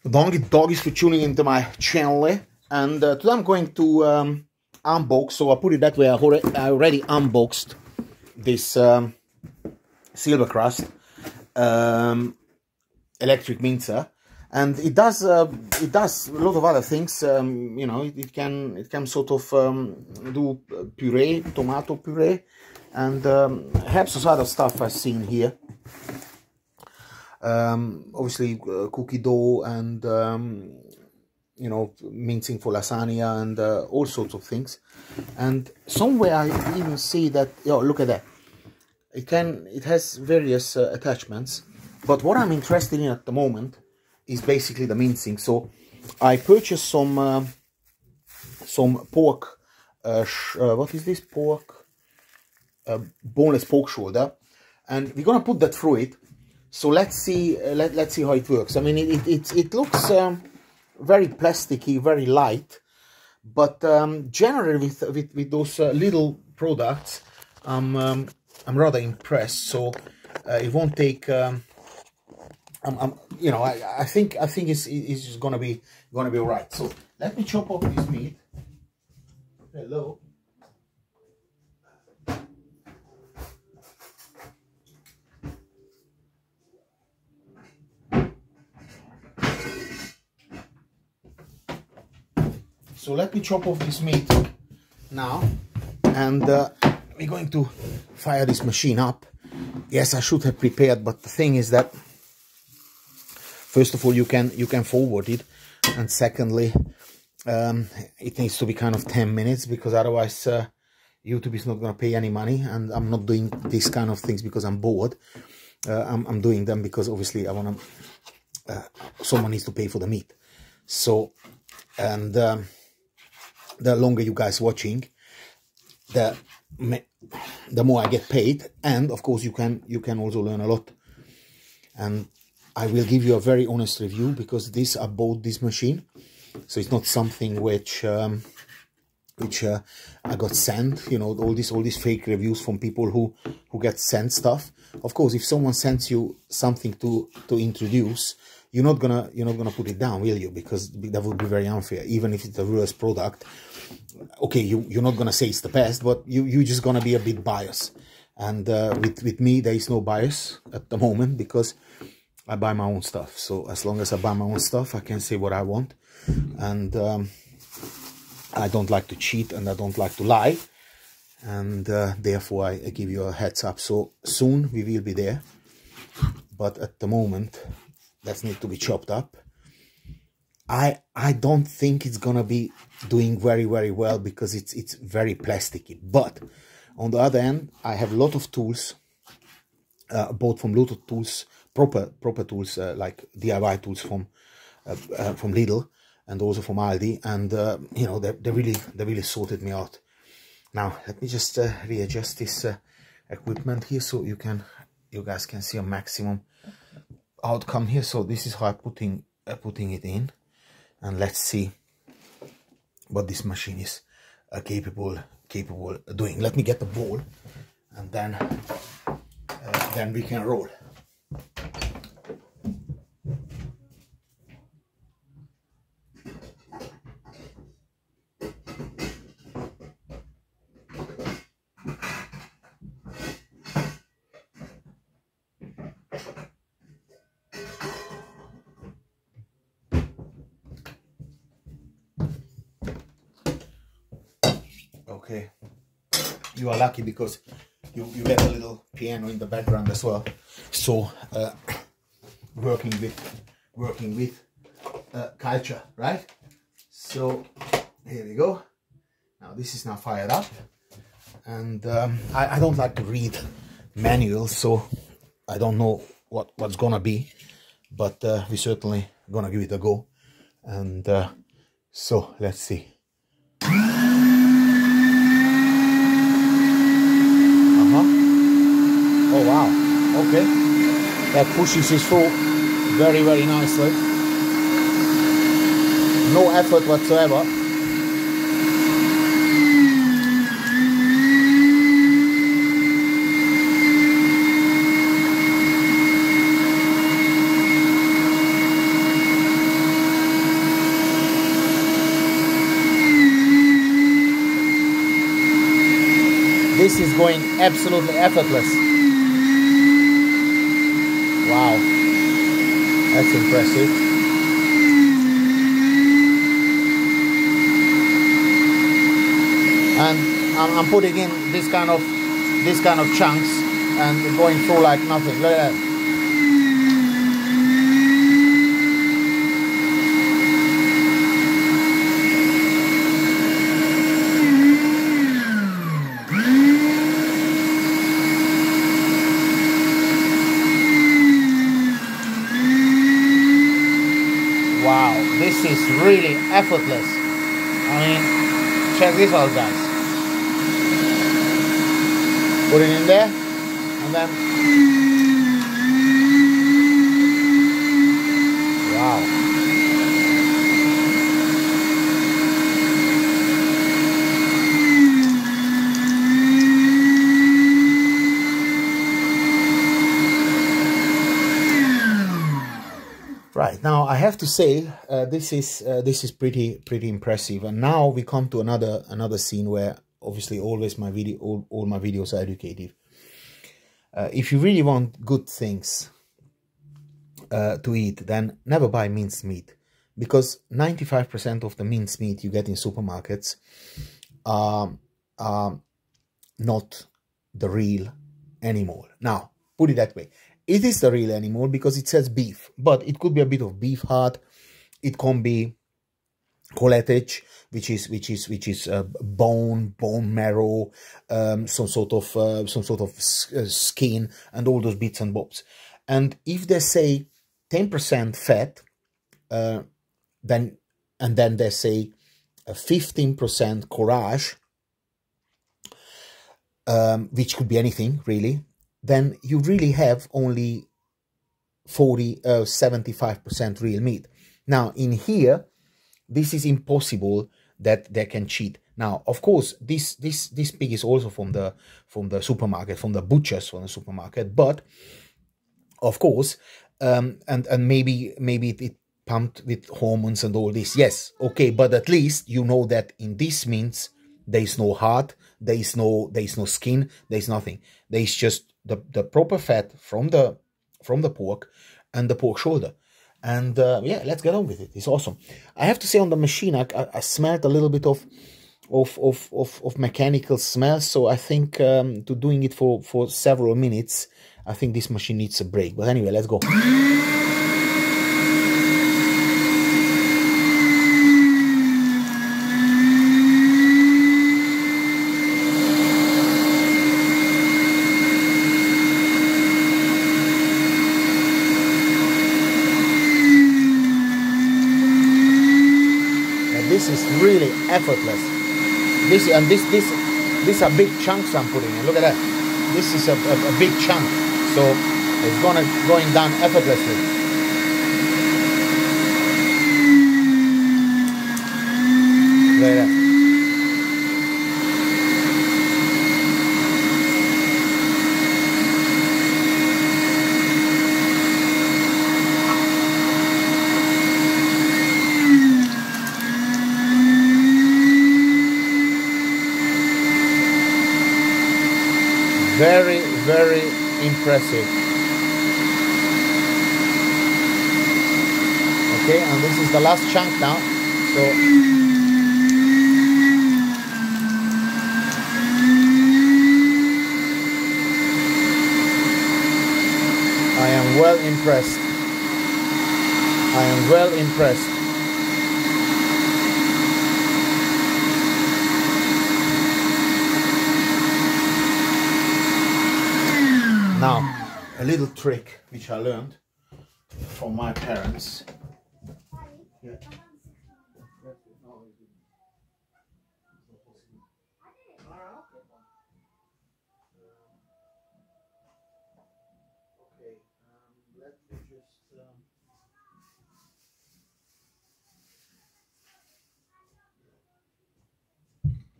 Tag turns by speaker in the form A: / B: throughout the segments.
A: Doggies for tuning into my channel, and today I'm going to unbox. So I put it that way. I already unboxed this SilverCrest electric mincer, and it does a lot of other things. You know, it can sort of do puree, tomato puree, and helps us other stuff I've seen here. Obviously cookie dough and you know, mincing for lasagna and all sorts of things. And somewhere I even see that, oh, look at that, it has various attachments, but what I'm interested in at the moment is basically the mincing. So I purchased some pork, what is this, pork, boneless pork shoulder, and we're gonna put that through it. So let's see how it works. I mean, it looks very plasticky, very light, but generally with those little products, I'm rather impressed. So it won't take. You know, I think it's just gonna be all right. So let me chop off this meat. Hello. So let me chop off this meat now, and we're going to fire this machine up. Yes, I should have prepared, but the thing is that first of all you can forward it, and secondly it needs to be kind of 10 minutes, because otherwise YouTube is not going to pay any money, and I'm not doing these kind of things because I'm bored. I'm doing them because obviously I want to. Someone needs to pay for the meat. So, and the longer you guys watching, the more I get paid, and of course you can also learn a lot. And I will give you a very honest review, because I bought this machine, so it's not something which I got sent. You know, all these fake reviews from people who get sent stuff. Of course, if someone sends you something to introduce, you're not gonna put it down, will you? Because that would be very unfair. Even if it's the worst product, okay, you're not gonna say it's the best, but you're just gonna be a bit biased. And with me, there is no bias at the moment, because I buy my own stuff. So as long as I buy my own stuff, I can say what I want, and I don't like to cheat, and I don't like to lie, and therefore I give you a heads up. So soon we will be there, but at the moment that needs to be chopped up. I don't think it's gonna be doing very well, because it's very plasticky. But on the other hand, I have a lot of tools, bought from lot of tools, proper tools, like DIY tools from Lidl and also from Aldi, and you know, they really sorted me out. Now let me just readjust this equipment here, so you guys can see a maximum outcome here. So this is how I'm putting it in, and let's see what this machine is capable of doing. Let me get the bowl, and then we can roll. Okay, you are lucky because you get a little piano in the background as well. So working with culture, right? So here we go. Now this is now fired up, and I don't like to read manuals, so I don't know what's gonna be, but we certainly gonna give it a go. And so let's see. Oh wow, okay, that pushes it through very nicely, no effort whatsoever. this is going absolutely effortless. Wow, that's impressive. And I'm putting in this kind of chunks and going through like nothing. Look at that. Wow, this is really effortless. I mean, check this out, guys. Put it in there, and then, wow. Right, now I have to say this is pretty impressive. And now we come to another scene where obviously always all my videos are educative. If you really want good things to eat, then never buy minced meat, because 95% of the minced meat you get in supermarkets are not the real animal. Now, put it that way. It is the real animal because it says beef, but it could be a bit of beef heart. It can be collatage, which is bone marrow, some sort of skin, and all those bits and bobs. And if they say 10% fat, then they say 15% courage, which could be anything really, then you really have only 75% real meat. Now in here, this is impossible that they can cheat. Now, of course, this pig is also from the supermarket, from the butchers from the supermarket. But of course, and maybe it pumped with hormones and all this. Yes, okay, but at least you know that in this means there is no heart, there is no skin, there is nothing. There is just the proper fat from the pork and the pork shoulder. And yeah, let's get on with it. It's awesome. I have to say, on the machine, I smelled a little bit of mechanical smell. So I think to doing it for several minutes, I think this machine needs a break. But anyway, let's go. This is really effortless. These are big chunks I'm putting in. Look at that. This is a big chunk, so it's going down effortlessly. Look at that. Very, very impressive. Okay, and this is the last chunk now. So I am well impressed. I am well impressed. Now, a little trick which I learned from my parents. Yeah. Let me just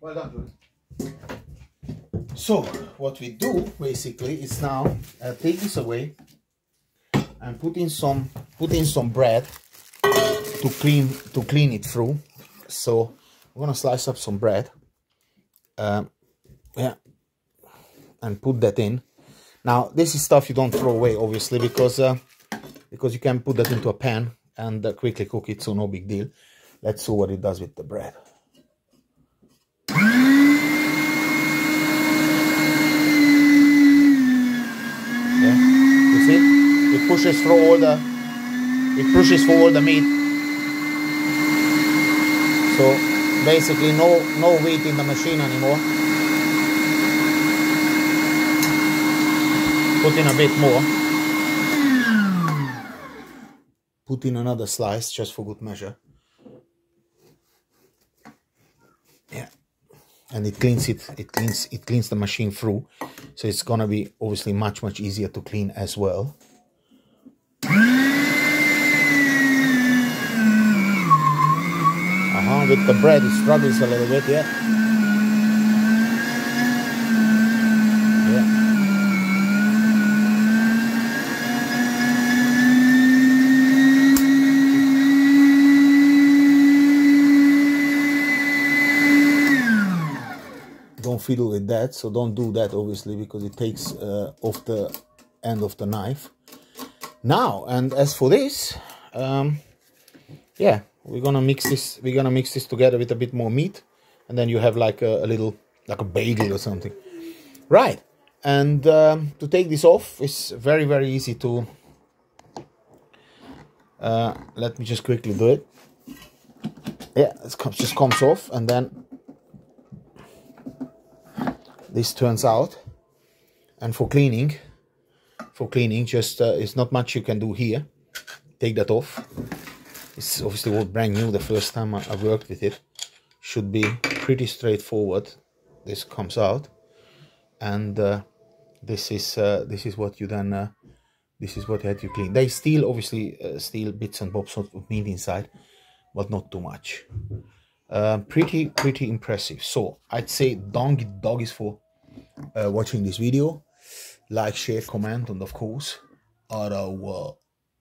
A: well done, Julie. So what we do basically is now take this away and put in some bread to clean it through. So I'm gonna slice up some bread. Yeah, and put that in. Now this is stuff you don't throw away, obviously, because you can put that into a pan and quickly cook it, so no big deal. Let's see what it does with the bread. Yeah, you see, it pushes through all the, meat. So basically no weight in the machine anymore. Put in a bit more. Put in another slice just for good measure. Yeah. And it cleans it cleans the machine through. So it's gonna be obviously much easier to clean as well. With the bread it struggles a little bit, yeah. Don't fiddle with that, so don't do that obviously, because it takes off the end of the knife. Now, and as for this, yeah, we're gonna mix this together with a bit more meat, and then you have like a little, like a bagel or something, right? And to take this off is very easy to. Let me just quickly do it. Yeah, it just comes off, and then this turns out. And for cleaning, just it's not much you can do here. Take that off. It's obviously all brand new. The first time I worked with it, should be pretty straightforward. This comes out, and this is what you then. This is what you had to clean. They still obviously still bits and bobs of meat inside, but not too much. Pretty impressive. So I'd say doggies for watching this video. Like, share, comment, and of course, au revoir.